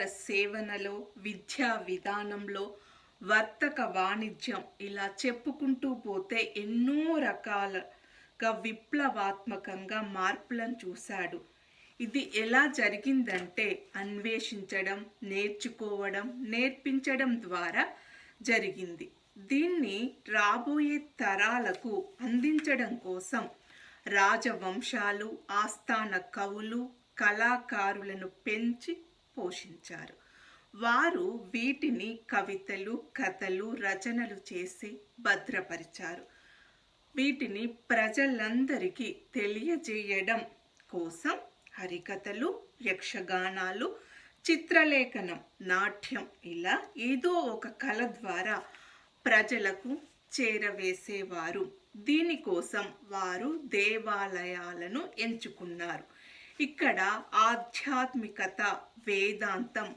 సేవనలో, విద్యా విధానంలో, వర్తక వాణిజ్యం ఇలా చెప్పుకుంటూ పోతే ఎన్నో రకాలుగా విప్లవాత్మకంగా మార్పులను చూశాడు. ఇది ఎలా జరిగిందంటే అన్వేషించడం, నేర్చుకోవడం, నేర్పించడం ద్వారా జరిగింది. దీన్ని రాబోయే తరాలకు అందించడం కోసం రాజవంశాలు, ఆస్థాన కవులు, కళాకారులను పెంచి పోషించారు. వారు వీటిని కవితలు, కథలు, రచనలు చేసి భద్రపరిచారు. వీటిని ప్రజలందరికీ తెలియజేయడం కోసం హరికథలు, యక్షగానాలు, చిత్రలేఖనం, నాట్యం ఇలా ఏదో ఒక కళ ద్వారా ప్రజలకు చేరవేసేవారు. దీనికోసం వారు దేవాలయాలను ఎంచుకున్నారు. ఇక్కడ ఆధ్యాత్మికత, వేదాంతం